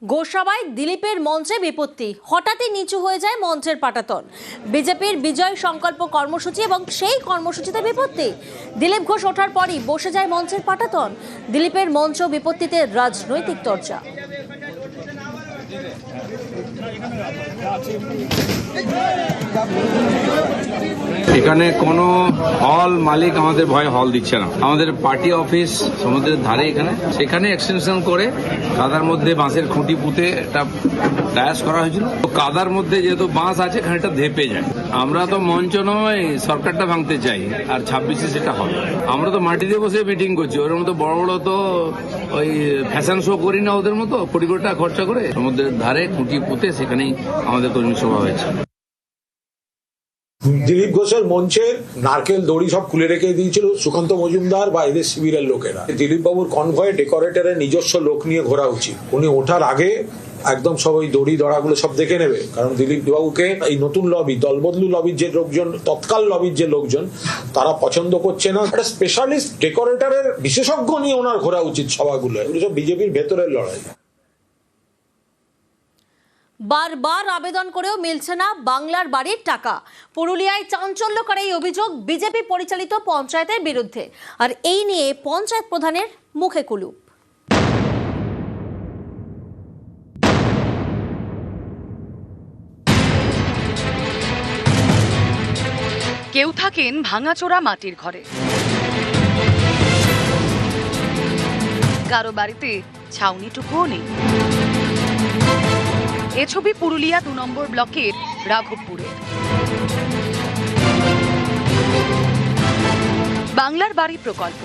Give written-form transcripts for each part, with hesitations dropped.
গোসাবায় দিলীপের মঞ্চে বিপত্তি, হঠাৎই নিচু হয়ে যায় মঞ্চের পাটাতন। বিজেপির বিজয় সংকল্প কর্মসূচি এবং সেই কর্মসূচিতে বিপত্তি। দিলীপ ঘোষ ওঠার পরই বসে যায় মঞ্চের পাটাতন। দিলীপের মঞ্চ বিপত্তিতে রাজনৈতিক চর্চা। এখানে কোনো হল মালিক আমাদের ভয়ে হল দিচ্ছে না। আমাদের পার্টি অফিস সমুদ্রের ধারে সেখানে এক্সটেনশন করে কাদার মধ্যে বাঁশের খুঁটি পুঁতে একটা ডায়াস করা হয়েছিল। তো কাদার মধ্যে যেহেতু বাঁশ আছে খানিকটা ধেপে যায়। আমরা তো মঞ্চ নয়, সরকারটা ভাঙতে চাই, আর 26-এ সেটা হবে। আমরা তো মাটিতে বসে মিটিং করছি, ওর মতো বড় বড় তো ওই ফ্যাশন শো করি না ওদের মতো কোটি কোটি টাকা খরচা করে। সমুদ্রের ধারে খুঁটি পুঁতে সেখানেই আমাদের কর্মী সভা হয়েছে। দিলীপ ঘোষের মঞ্চের নারকেল দড়ি সব খুলে রেখে দিয়েছিল সুকান্ত মজুমদার বা এদের শিবিরের লোকেরা। দিলীপ বাবুর কনভয়ে ডেকোরেটরের নিজস্ব লোক নিয়ে ঘোরা উচিত। উনি ওঠার আগে একদম সব ওই দড়ি দড়াগুলো সব দেখে নেবে, কারণ দিলীপ বাবুকে এই নতুন লবি, দলবদলু লবির যে লোকজন, তৎকাল লবির যে লোকজন, তারা পছন্দ করছে না। একটা স্পেশালিস্ট ডেকোরেটরের বিশেষজ্ঞ নিয়ে ওনার ঘোরা উচিত সভাগুলো। এগুলো সব বিজেপির ভেতরের লড়াই। বারবার আবেদন করেও মিলছে না বাংলার বাড়ির টাকা। পুরুলিয়ায় চাঞ্চল্যকর এই অভিযোগ বিজেপি পরিচালিত পঞ্চায়েতের বিরুদ্ধে, আর এই নিয়ে পঞ্চায়েত প্রধানের মুখে কুলুপ। কেউ থাকেন ভাঙাচোরা মাটির ঘরে, কারো বাড়িতে ছাউনিটুকুও নেই। এ ছবি পুরুলিয়া 2 নম্বর ব্লকের রাঘবপুরে। বাংলার বাড়ি প্রকল্প,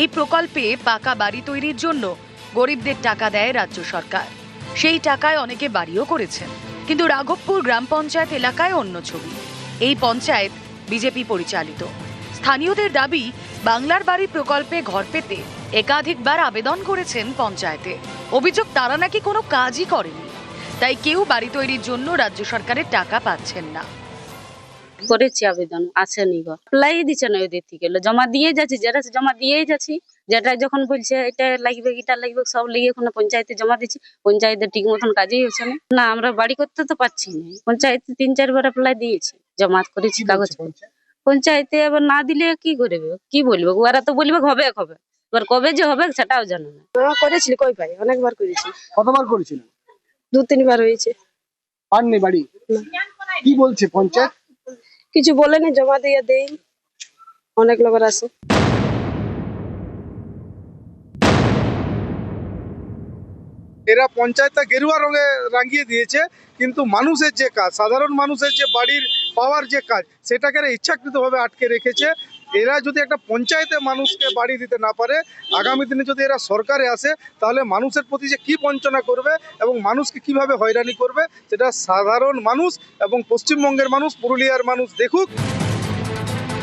এই প্রকল্পে পাকা বাড়ি তৈরির জন্য গরিবদের টাকা দেয় রাজ্য সরকার। সেই টাকায় অনেকে বাড়িও করেছেন, কিন্তু রাঘবপুর গ্রাম পঞ্চায়েত এলাকায় অন্য ছবি। এই পঞ্চায়েত বিজেপি পরিচালিত। স্থানীয়দের দাবি, বাংলার বাড়ি প্রকল্পে ঘর পেতে একাধিকবার আবেদন করেছেন পঞ্চায়েতে। অভিযোগ, তারা নাকি কোনো কাজই করেনি, তাই কেউ বাড়ি তৈরির জন্য রাজ্য সরকারের টাকা পাচ্ছেন না। করেছি আবেদন, আসেনি গো, অ্যাপ্লাই দিচ্ছে না ওদের থেকে, জমা দিয়ে যাচ্ছি, যেটা জমা দিয়েই যাচ্ছি। যেটা যখন বলছে এটা লাগবে এটা লাগবে সব লিখে এখন পঞ্চায়েতে জমা দিচ্ছি, পঞ্চায়েতে ঠিক মতন কাজই হচ্ছে না। না, আমরা বাড়ি করতে তো পারছি না। পঞ্চায়েতে 3-4 বার অ্যাপ্লাই দিয়েছি, জমা করেছি কাগজ। পঞ্চায়েতে এবার না দিলে কি করবে, কি বলবো, ওরা তো বলবে হবে হবে, এবার কবে যে হবে সেটাও জানো না। করেছি কই পাই, অনেকবার করেছি। কতবার করেছিলেন? 2-3 বার হয়েছে। পাননি বাড়ি? কি বলছে পঞ্চায়েত? কিছু বলেনি, জমা দিয়ে দেই, অনেক লোকের আছে। এরা পঞ্চায়েতটা গেরুয়া রঙে রাঙিয়ে দিয়েছে, কিন্তু মানুষের যে কাজ, সাধারণ মানুষের যে বাড়ির পাওয়ার যে কাজ, সেটাকে ইচ্ছাকৃতভাবে আটকে রেখেছে। এরা যদি একটা পঞ্চায়েতে মানুষকে বাড়ি দিতে না পারে, আগামী দিনে যদি এরা সরকারে আসে, তাহলে মানুষের প্রতি যে কি বঞ্চনা করবে এবং মানুষকে কিভাবে হয়রানি করবে, সেটা সাধারণ মানুষ এবং পশ্চিমবঙ্গের মানুষ, পুরুলিয়ার মানুষ দেখুক।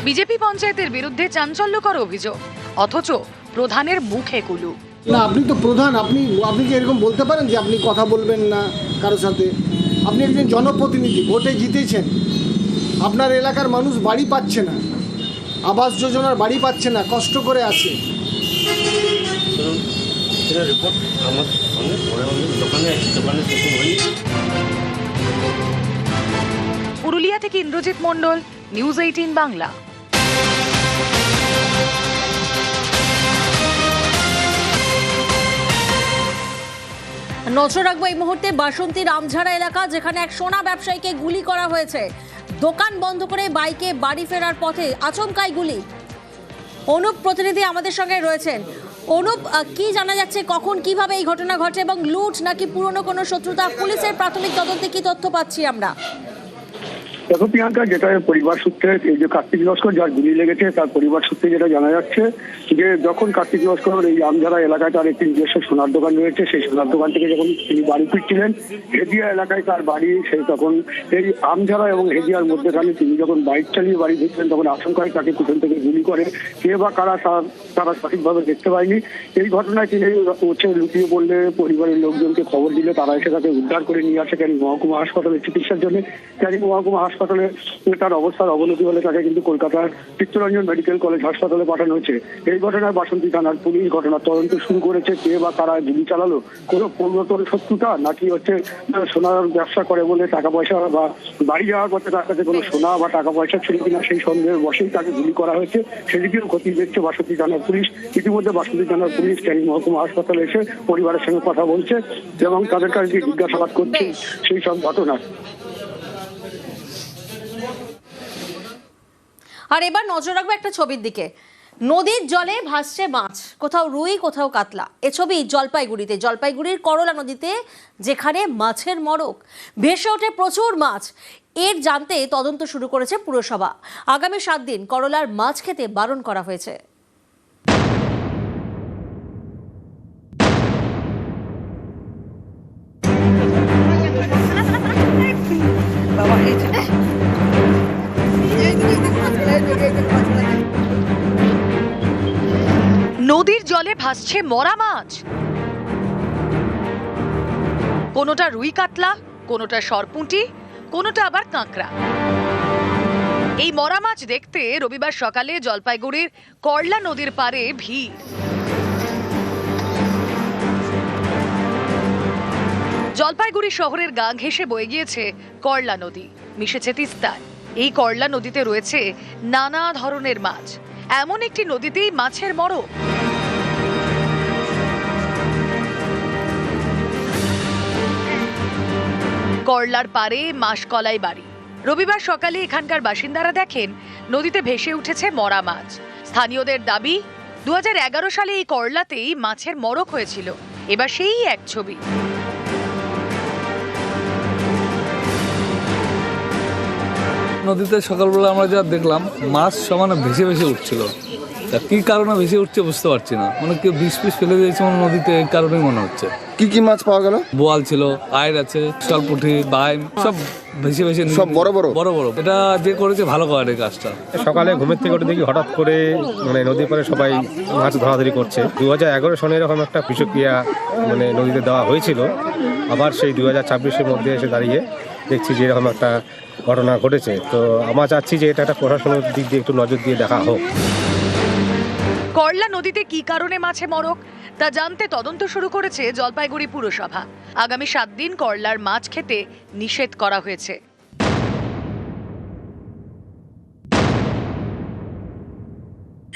বিজেপি পঞ্চায়েতের বিরুদ্ধে চাঞ্চল্যকর অভিযোগ, অথচ প্রধানের মুখে কুলুপ। না, আপনি তো প্রধান, আপনি কি এরকম বলতে পারেন যে আপনি কথা বলবেন না কারোর সাথে? আপনি একজন জনপ্রতিনিধি, ভোটে জিতেছেন, আপনার এলাকার মানুষ বাড়ি পাচ্ছে না, আবাস যোজনার বাড়ি পাচ্ছে না, কষ্ট করে আছে। পুরুলিয়া থেকে ইন্দ্রজিৎ মণ্ডল, নিউজ 18 বাংলা। নজর রাখবো এই মুহূর্তে বাসন্তী রামঝাড়া এলাকা, যেখানে এক সোনা ব্যবসায়ীকে গুলি করা হয়েছে। দোকান বন্ধ করে বাইকে বাড়ি ফেরার পথে আচমকাই গুলি। অনুপ প্রতিনিধি আমাদের সঙ্গে রয়েছেন। অনুপ, কি জানা যাচ্ছে, কখন কিভাবে এই ঘটনা ঘটে এবং লুট নাকি পুরনো কোনো শত্রুতা? পুলিশের প্রাথমিক তদন্তে কি তথ্য পাচ্ছি আমরা? দেখো প্রিয়াঙ্কা, যেটা পরিবার সূত্রে, এই যে কার্তিক লস্কর যার গুলি লেগেছে তার পরিবার সূত্রে যেটা জানা যাচ্ছে, যে যখন কার্তিক লস্কর এই আমঝাড়া এলাকায় তার একটি নিজস্ব সোনার দোকান রয়েছে, সেই সোনার দোকান থেকে যখন তিনি বাড়ি ফিরছিলেন, হেদিয়া এলাকায় তার বাড়ি, সেই তখন এই আমঝাড়া এবং হেদিয়ার মধ্যেখানে তিনি যখন বাইক চালিয়ে বাড়ি ফিরছিলেন, তখন আশঙ্কায় তাকে পিছন থেকে গুলি করে। কে বা কারা তারা সঠিকভাবে দেখতে পায়নি। এই ঘটনায় তিনি লুকিয়ে পড়লে পরিবারের লোকজনকে খবর দিলে তারা এসে তাকে উদ্ধার করে নিয়ে আসে ক্যানিং মহকুমা হাসপাতালে চিকিৎসার জন্য। ক্যানিং মহকুমা হাসপাতাল হাসপাতালে তার অবস্থার অবনতি হলে তাকে কিন্তু কলকাতার চিত্তরঞ্জন মেডিকেল কলেজ হাসপাতালে পাঠানো হয়েছে। এই ঘটনায় বাসন্তী থানার পুলিশ ঘটনার তদন্ত শুরু করেছে। কে বা কারা গুলি চালালো, কোনো পূর্ণতর শত্রুতা নাকি হচ্ছে সোনার ব্যবসা করে বলে টাকা পয়সা বা বাড়ি যাওয়ার পথে তার কাছে কোনো সোনা বা টাকা পয়সা ছিল কিনা সেই সন্দেহের বশেই তাকে গুলি করা হয়েছে, সেদিকেও খতিয়ে দেখছে বাসন্তী থানার পুলিশ। ইতিমধ্যে বাসন্তী থানার পুলিশ ক্যানিং মহকুমা হাসপাতালে এসে পরিবারের সঙ্গে কথা বলছে এবং তাদের কাছে জিজ্ঞাসাবাদ করছে সেই সব ঘটনা। আর এবার নজর রাখবো একটা ছবির দিকে। নদীর জলে ভাসছে মাছ, কোথাও রুই কোথাও কাতলা। এ ছবি জলপাইগুড়ির করলা নদীতে, যেখানে মাছের মড়ক, ভেসে ওঠে প্রচুর মাছ। এর জানতে তদন্ত শুরু করেছে পুরসভা। আগামী 7 দিন করলার মাছ খেতে বারণ করা হয়েছে। নদীর জলে ভাসছে মরা মাছ, কোনোটা রুই কাতলা, কোনোটা সরপুঁটি, কোনোটা আবার কাঁকড়া। এই মরা মাছ দেখতে রবিবার সকালে জলপাইগুড়ির করলা নদীর পাড়ে ভিড়। জলপাইগুড়ি শহরের গা ঘেঁষে বয়ে গিয়েছে করলা নদী, মিশেছে তিস্তার। এই করলা নদীতে রয়েছে নানা ধরনের মাছ। এমন একটি নদীতেই মাছের মড়ক। করলার পাড়ে মাসকলাই বাড়ি। রবিবার সকালে এখানকার বাসিন্দারা দেখেন নদীতে ভেসে উঠেছে মরা মাছ। স্থানীয়দের দাবি 2011 সালে এই করলাতেই মাছের মড়ক হয়েছিল। এবার সেই এক ছবি। নদীতে সকালবেলা আমরা যা দেখলাম, মাছ সমানে ভেসে ভেসে উঠছিল। তা কি কারণে ভেসে উঠছে বুঝতে পারছি না। মানে কেউ বিষ ফেলে দিয়েছে নদীতে, এই কারণেই মনে হচ্ছে। কি কি মাছ পাওয়া গেল? বোয়াল ছিল, আইড় আছে, সলপুঁটি, বাইম, সব ভেসে ভেসে, সব বড় বড়। এটা যে করেছে ভালো করে কাজটা। সকালে ঘুমের থেকে উঠে দেখি হঠাৎ করে নদীর পাড়ে সবাই মাছ ধরাধরি করছে। 2011 সনে এরকম একটা বিষক্রিয়া নদীতে দেওয়া হয়েছিল। আবার সেই 2026-এর মধ্যে এসে দাঁড়িয়ে দেখছি যে এরকম একটা ঘটনা ঘটেছে। তো আমরা চাচ্ছি যে এটা একটা প্রশাসনের দিক দিয়ে একটু নজর দিয়ে দেখা হোক। করলা নদীতে কি কারণে মাছে মড়ক তা জানতে তদন্ত শুরু করেছে জলপাইগুড়ি পুরসভা। আগামী 7 দিন করলার মাছ খেতে নিষেধ করা হয়েছে।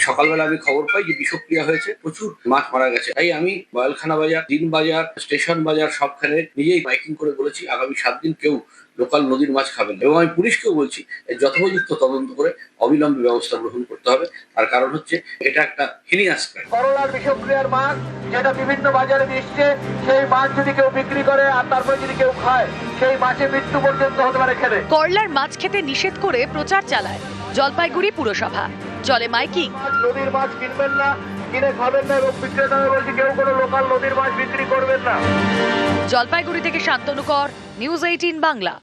সকালবেলা আমি খবর পাই যে বিষক্রিয়া হয়েছে, প্রচুর মাছ মারা গেছে। তাই আমি বয়ালখানা বাজার, দিন বাজার, স্টেশন বাজার সবখানে নিজেই মাইকিং করে বলেছি আগামী 7 দিন কেউ লোকাল নদীর মাছ খাবেন। এবং আমি পুলিশকেও বলছি যথোপযুক্ত তদন্ত করে অবিলম্বে ব্যবস্থা গ্রহণ করতে হবে। তার কারণ হচ্ছে এটা একটা হিনিয়াস ক্রাইম। করলার বিষক্রিয়ার মাছ যেটা বিভিন্ন বাজারে মিশছে, সেই মাছ যদি কেউ বিক্রি করে আর তারপরে যদি কেউ খায়, সেই মাছে মৃত্যু পর্যন্ত হতে পারে খেলে। করলার মাছ খেতে নিষেধ করে প্রচার চালায় জলপাইগুড়ি পুরসভা। চলে মাইকিং। নদীর মাছ কিনবেন না, কিনে খাবেন না এবং বিক্রেতারা বলছে কেউ কোনো লোকাল নদীর মাছ বিক্রি করবেন না। জলপাইগুড়ি থেকে শান্তনু কর, নিউজ 18 বাংলা।